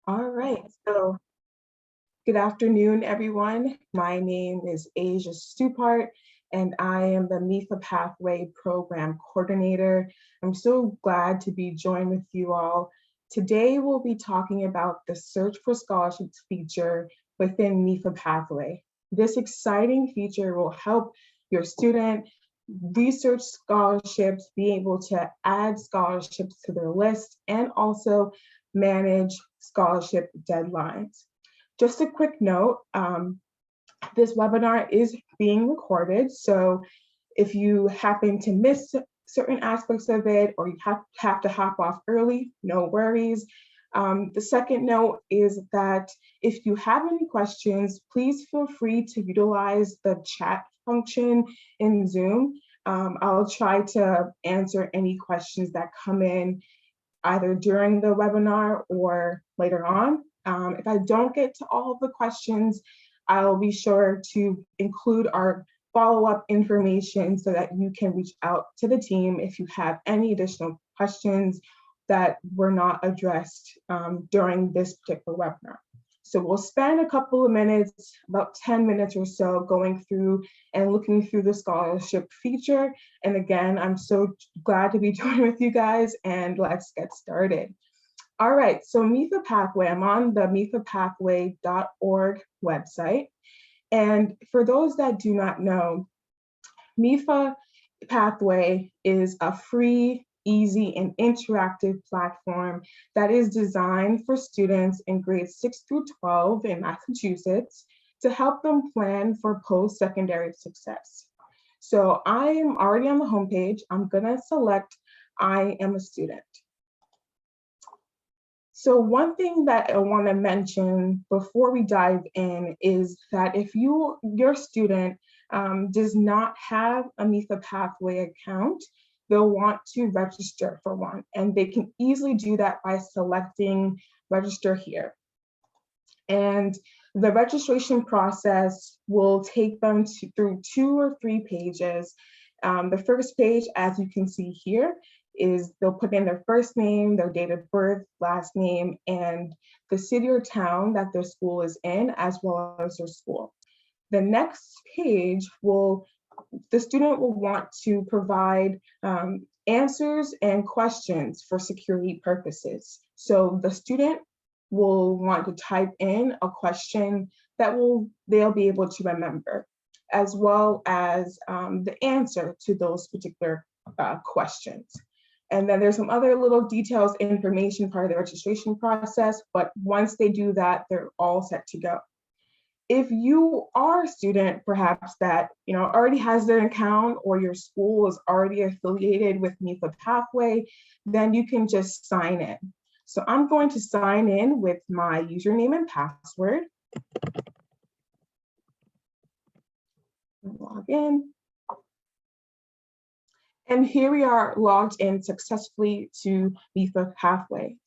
All right, so good afternoon, everyone. My name is Asia Stupart, and I am the MEFA Pathway Program Coordinator. I'm so glad to be joined with you all. Today, we'll be talking about the Search for Scholarships feature within MEFA Pathway. This exciting feature will help your student research scholarships, be able to add scholarships to their list, and also manage scholarship deadlines. Just a quick note, this webinar is being recorded, so if you happen to miss certain aspects of it or you have to hop off early, no worries. The second note is that if you have any questions, please feel free to utilize the chat function in Zoom. I'll try to answer any questions that come in either during the webinar or later on. If I don't get to all of the questions, I'll be sure to include our follow-up information so that you can reach out to the team if you have any additional questions that were not addressed during this particular webinar. So we'll spend a couple of minutes, about 10 minutes or so, going through and looking through the scholarship feature. And again, I'm so glad to be joining with you guys, and let's get started. All right, so MEFA Pathway, I'm on the mefapathway.org website. And for those that do not know, MEFA Pathway is a free, easy, and interactive platform that is designed for students in grades 6 through 12 in Massachusetts to help them plan for post-secondary success. So I am already on the homepage. I'm gonna select I am a student. So one thing that I want to mention before we dive in is that if your student does not have a MEFA Pathway account, they'll want to register for one, and they can easily do that by selecting register here. And the registration process will take them through 2 or 3 pages. The first page, as you can see here, is they'll put in their first name, their date of birth, last name, and the city or town that their school is in, as well as their school. The next page the student will want to provide answers and questions for security purposes. So the student will want to type in a question that they'll be able to remember, as well as the answer to those particular questions. And then there's some other little details, information part of the registration process, but once they do that, they're all set to go. If you are a student, perhaps that already has their account, or your school is already affiliated with MEFA Pathway, then you can just sign in. So I'm going to sign in with my username and password. Log in. And here we are logged in successfully to MEFA Pathway.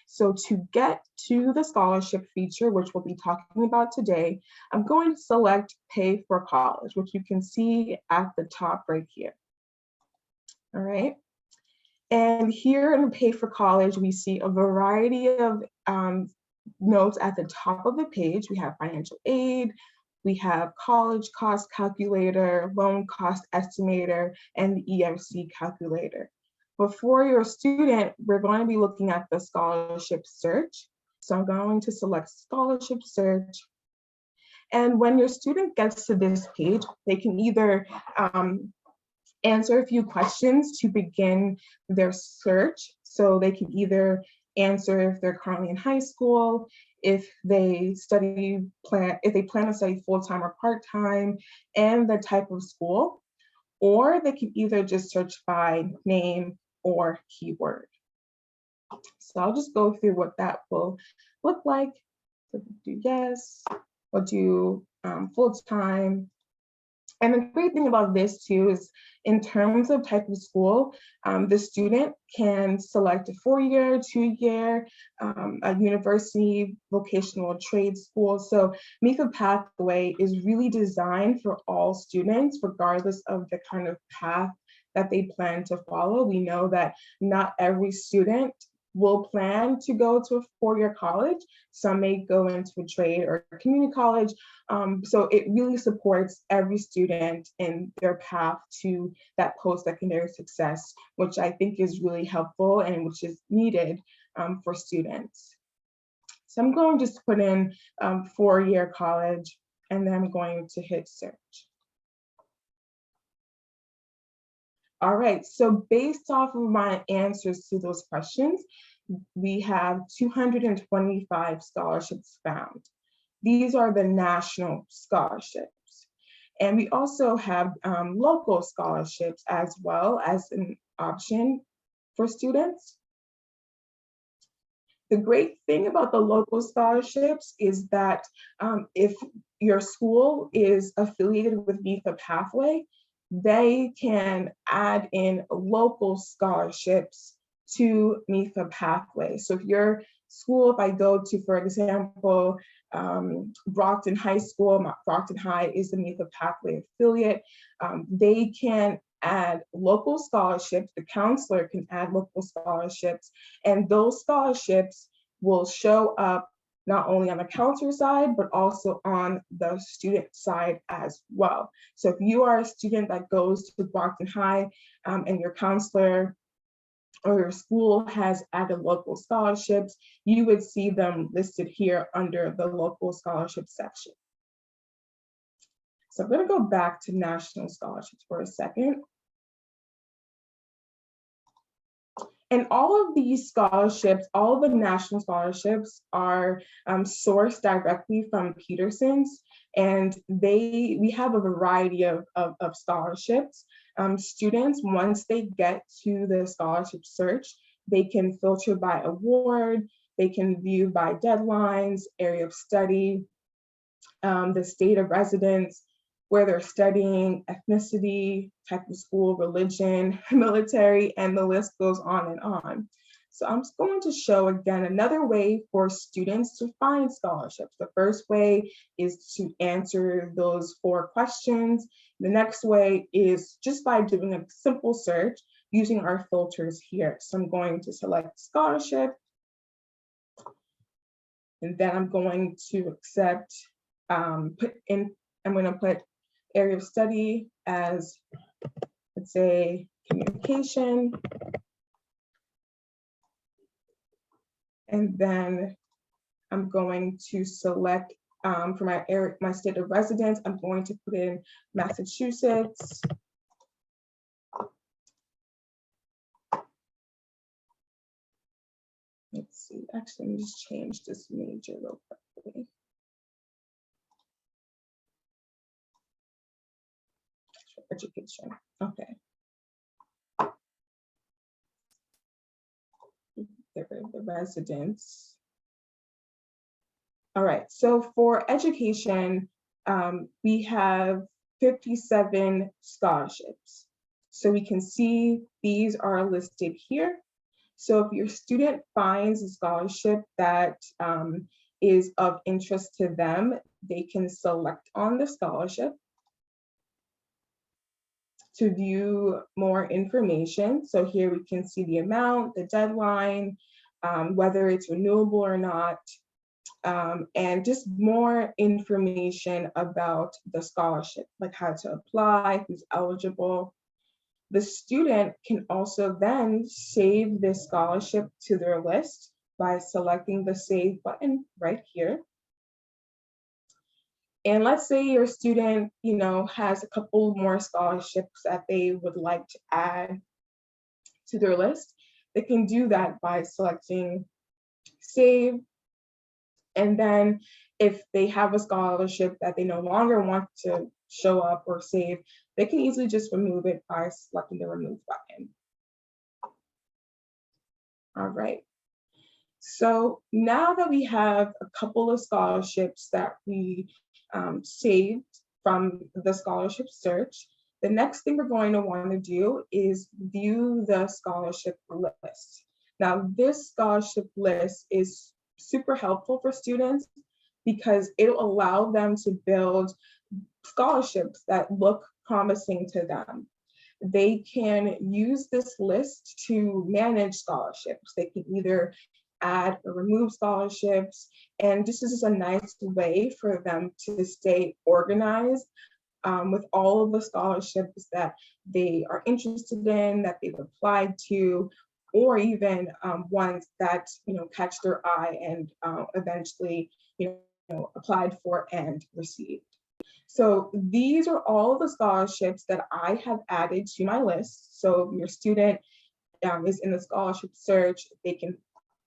So to get to the scholarship feature, which we'll be talking about today, I'm going to select Pay for College, which you can see at the top right here. All right. And here in Pay for College, we see a variety of notes at the top of the page. We have financial aid, we have college cost calculator, loan cost estimator, and the EFC calculator. But for your student, we're going to be looking at the scholarship search. So I'm going to select scholarship search. And when your student gets to this page, they can either answer a few questions to begin their search. So they can either answer if they're currently in high school, if they plan to study full-time or part-time, and the type of school, or they can either just search by name or keyword. So I'll just go through what that will look like. So we'll do yes, we'll do full-time. And the great thing about this too is in terms of type of school, the student can select a 4-year, 2-year, a university, vocational trade school. So MEFA Pathway is really designed for all students, regardless of the kind of path that they plan to follow. We know that not every student will plan to go to a four-year college. Some may go into a trade or a community college. So it really supports every student in their path to that post-secondary success, which I think is really helpful and which is needed for students. So I'm going to just put in four-year college, and then I'm going to hit search. All right, so based off of my answers to those questions, we have 225 scholarships found. These are the national scholarships. And we also have local scholarships as well as an option for students. The great thing about the local scholarships is that if your school is affiliated with MEFA Pathway, they can add in local scholarships to MEFA Pathway. So if your school, if I go to, for example, Brockton High School, Brockton High is the MEFA Pathway affiliate, they can add local scholarships, the counselor can add local scholarships, and those scholarships will show up not only on the counselor side, but also on the student side as well. So if you are a student that goes to Brockton High and your counselor or your school has added local scholarships, you would see them listed here under the local scholarship section. So I'm going to go back to national scholarships for a second. And all of these scholarships, all of the national scholarships are sourced directly from Peterson's, and we have a variety of scholarships. Students, once they get to the scholarship search, they can filter by award, they can view by deadlines, area of study, the state of residence, where they're studying, ethnicity, type of school, religion, military, and the list goes on and on. So I'm just going to show again another way for students to find scholarships. The first way is to answer those 4 questions. The next way is just by doing a simple search using our filters here. So I'm going to select scholarship, and then I'm going to accept, I'm going to put area of study as, let's say, communication. And then I'm going to select for my state of residence, I'm going to put in Massachusetts. Let's see, actually, let me just change this major real quickly. Education, okay. The residents. All right, so for education, we have 57 scholarships. So we can see these are listed here. So if your student finds a scholarship that is of interest to them, they can select on the scholarship to view more information. So here we can see the amount, the deadline, whether it's renewable or not, and just more information about the scholarship, like how to apply, who's eligible. The student can also then save this scholarship to their list by selecting the Save button right here. And let's say your student, has a couple more scholarships that they would like to add to their list. They can do that by selecting Save. And then if they have a scholarship that they no longer want to show up or save, they can easily just remove it by selecting the Remove button. All right. So now that we have a couple of scholarships that we saved from the scholarship search, the next thing we're going to want to do is view the scholarship list. Now, this scholarship list is super helpful for students because it'll allow them to build scholarships that look promising to them. they can use this list to manage scholarships. They can either add or remove scholarships, and this is just a nice way for them to stay organized with all of the scholarships that they are interested in, that they've applied to, or even ones that catch their eye and eventually applied for and received. So these are all the scholarships that I have added to my list. So your student is in the scholarship search, they can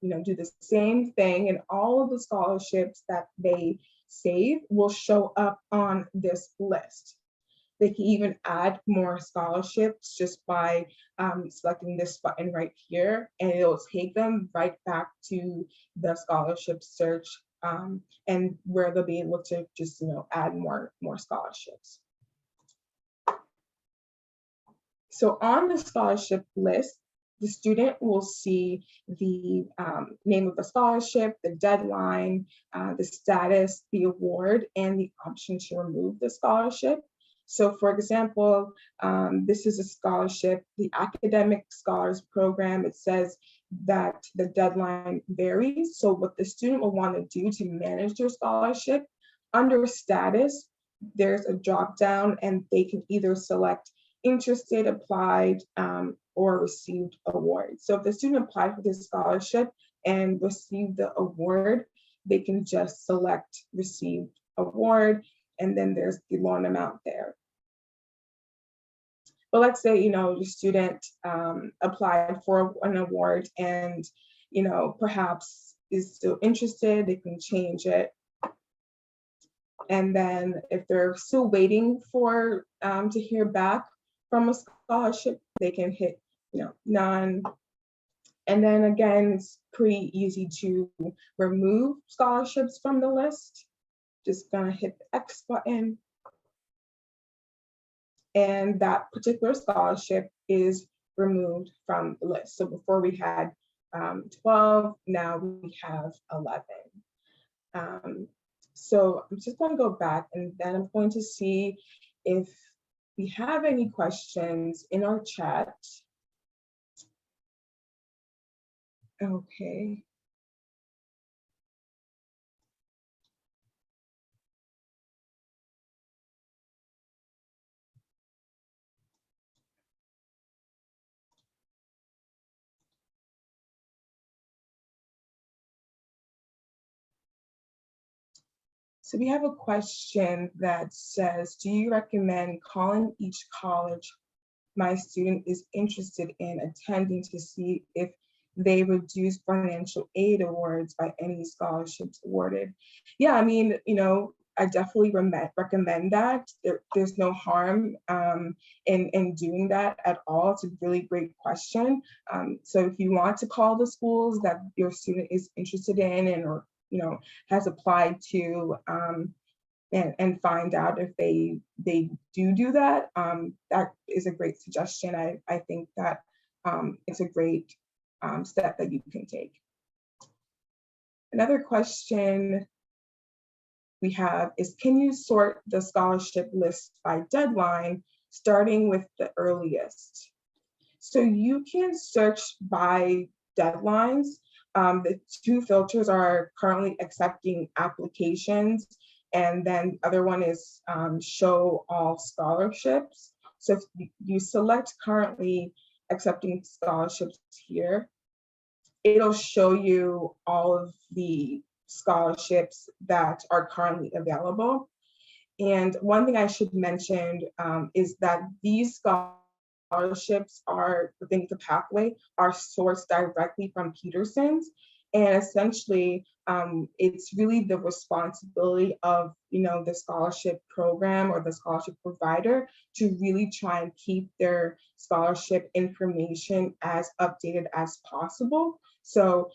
do the same thing, and all of the scholarships that they save will show up on this list. They can even add more scholarships just by selecting this button right here, and it'll take them right back to the scholarship search, and where they'll be able to just add more scholarships. So on the scholarship list, the student will see the name of the scholarship, the deadline, the status, the award, and the option to remove the scholarship. So for example, this is a scholarship, the Academic Scholars Program. It says that the deadline varies. So what the student will want to do to manage their scholarship, under status, there's a drop down, and they can either select interested, applied, or received award. So if the student applied for this scholarship and received the award, they can just select received award, and then there's the loan amount there. But let's say the student applied for an award and perhaps is still interested, they can change it. And then if they're still waiting for to hear back from a scholarship, they can hit none. And then again, it's pretty easy to remove scholarships from the list. Just gonna hit the X button, and that particular scholarship is removed from the list. So before we had 12, now we have 11. So I'm just going to go back, and then I'm going to see if we have any questions in our chat. Okay. So we have a question that says, do you recommend calling each college my student is interested in attending to see if they reduce financial aid awards by any scholarships awarded? Yeah, I mean, I definitely recommend that. There's no harm in doing that at all. It's a really great question. So if you want to call the schools that your student is interested in or has applied to, and find out if they do that, that is a great suggestion. I think that it's a great step that you can take. Another question we have is, can you sort the scholarship list by deadline, starting with the earliest? So you can search by deadlines. The two filters are currently accepting applications, and then the other one is show all scholarships. So if you select currently accepting scholarships here, it'll show you all of the scholarships that are currently available. And one thing I should mention is that these scholarships are within the pathway are sourced directly from Peterson's, and essentially it's really the responsibility of the scholarship program or the scholarship provider to really try and keep their scholarship information as updated as possible. So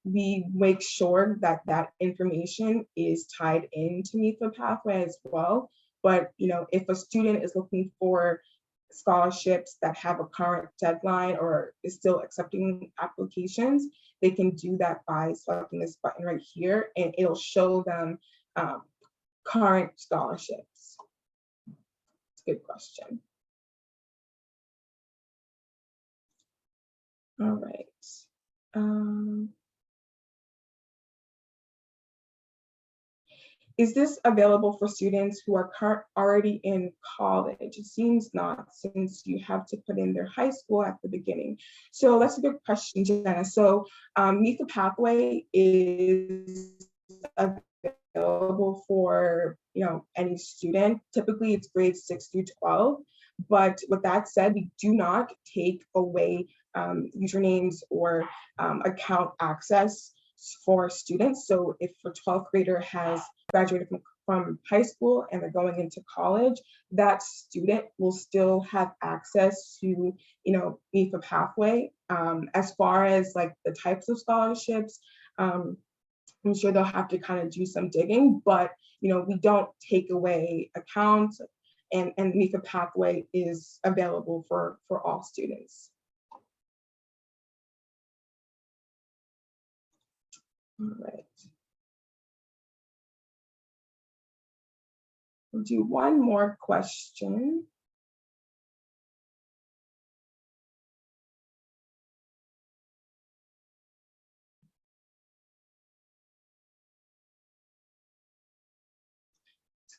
we make sure that that information is tied into MEFA Pathway as well. But if a student is looking for scholarships that have a current deadline or is still accepting applications, they can do that by selecting this button right here, and it'll show them current scholarships. It's a good question. All right. Um, Is this available for students who are already in college? It seems not, since you have to put in their high school at the beginning. So that's a good question, Jenna. So MEFA Pathway is available for any student. Typically, it's grades 6 through 12. But with that said, we do not take away usernames or account access for students. So if a 12th grader has graduated from high school and they're going into college, that student will still have access to, MEFA Pathway. As far as like the types of scholarships, I'm sure they'll have to kind of do some digging, but we don't take away accounts, and MEFA Pathway is available for all students. All right. We'll do one more question.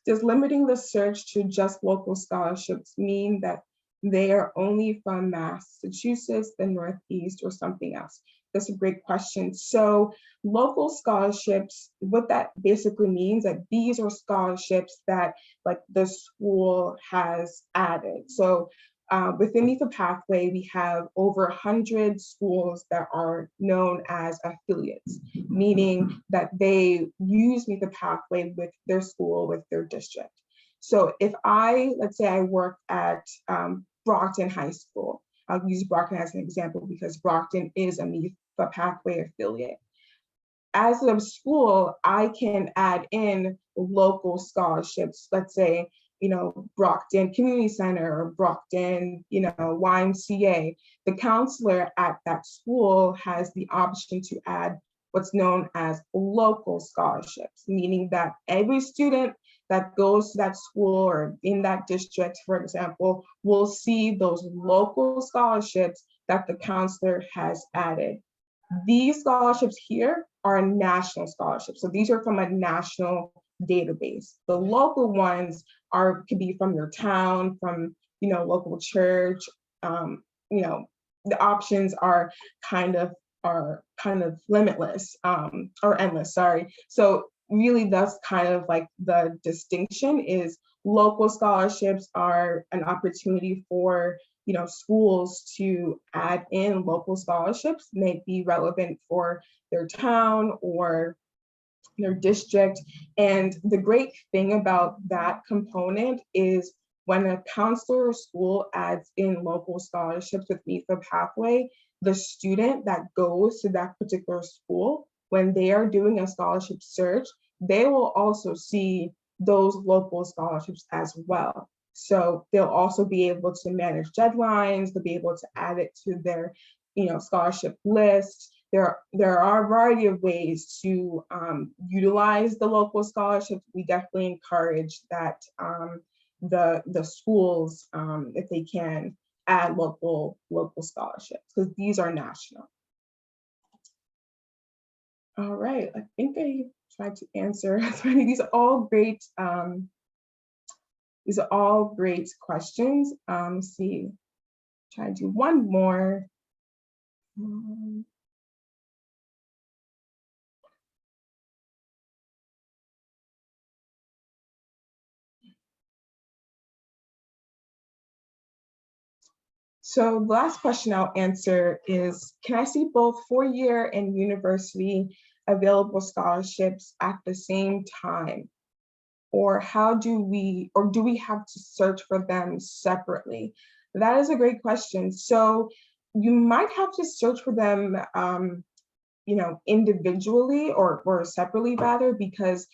Does limiting the search to just local scholarships mean that they are only from Massachusetts, the Northeast, or something else? That's a great question. So local scholarships, what that basically means that these are scholarships that like the school has added. So within MEFA Pathway, we have over 100 schools that are known as affiliates, meaning that they use MEFA Pathway with their school, with their district. So if let's say I work at Brockton High School, I'll use Brockton as an example because Brockton is a MEFA Pathway affiliate. As a school, I can add in local scholarships, let's say, Brockton Community Center or Brockton, YMCA. The counselor at that school has the option to add what's known as local scholarships, meaning that every student that goes to that school or in that district, for example, will see those local scholarships that the counselor has added. These scholarships here are national scholarships. So these are from a national database. The local ones could be from your town, from local church. The options are kind of limitless or endless. Sorry. So really, that's kind of like the distinction is local scholarships are an opportunity for schools to add in local scholarships, may be relevant for their town or their district. And the great thing about that component is when a counselor or school adds in local scholarships with MEFA Pathway, the student that goes to that particular school, when they are doing a scholarship search, they will also see those local scholarships as well. So they'll also be able to manage deadlines, they'll be able to add it to their scholarship list. There are a variety of ways to utilize the local scholarships. We definitely encourage that the schools, if they can, add local scholarships because these are national. All right, I think I tried to answer as many. These are all great. These are all great questions. Let's see, try to do one more. So the last question I'll answer is, can I see both four-year and university available scholarships at the same time? Or do we have to search for them separately? That is a great question. So you might have to search for them, individually or separately rather, because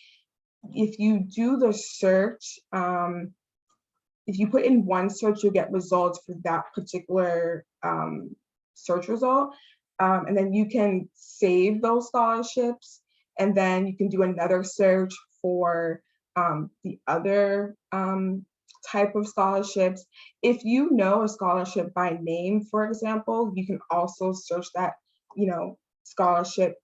if you do the search, if you put in one search, you'll get results for that particular search result. And then you can save those scholarships, and then you can do another search for the other type of scholarships. If you know a scholarship by name, for example, you can also search that, scholarship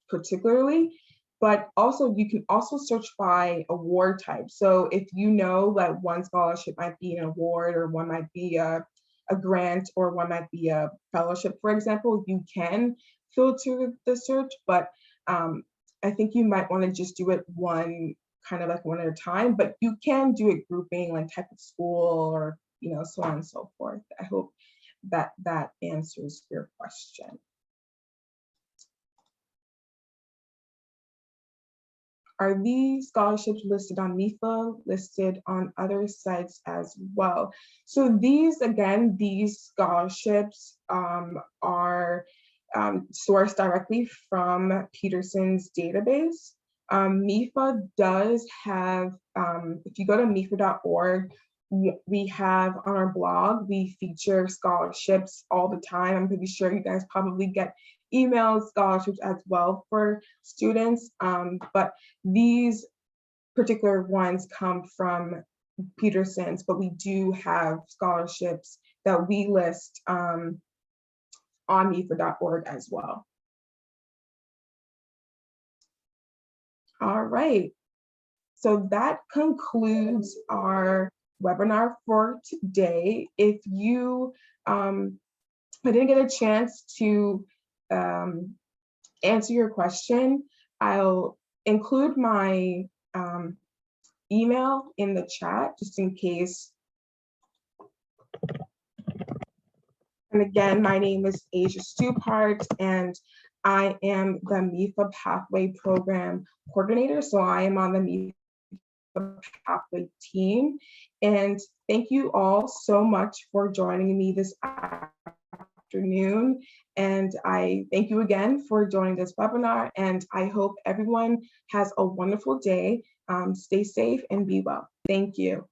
particularly, but also you can also search by award type. So if you know that one scholarship might be an award, or one might be a grant, or one might be a fellowship, for example, you can filter the search, but I think you might want to just do it one at a time, but you can do it grouping, like type of school, or so on and so forth. I hope that answers your question. Are these scholarships listed on MEFA, listed on other sites as well? So these scholarships are sourced directly from Peterson's database. MEFA does have, if you go to MEFA.org, we have on our blog, we feature scholarships all the time. I'm pretty sure you guys probably get email scholarships as well for students, but these particular ones come from Peterson's, but we do have scholarships that we list on MEFA.org as well. All right, so that concludes our webinar for today. If you I didn't get a chance to answer your question, I'll include my email in the chat just in case. And again, my name is Asia Stupart, and I am the MEFA Pathway Program Coordinator. So I am on the MEFA Pathway team. And thank you all so much for joining me this afternoon. And I thank you again for joining this webinar. And I hope everyone has a wonderful day. Stay safe and be well. Thank you.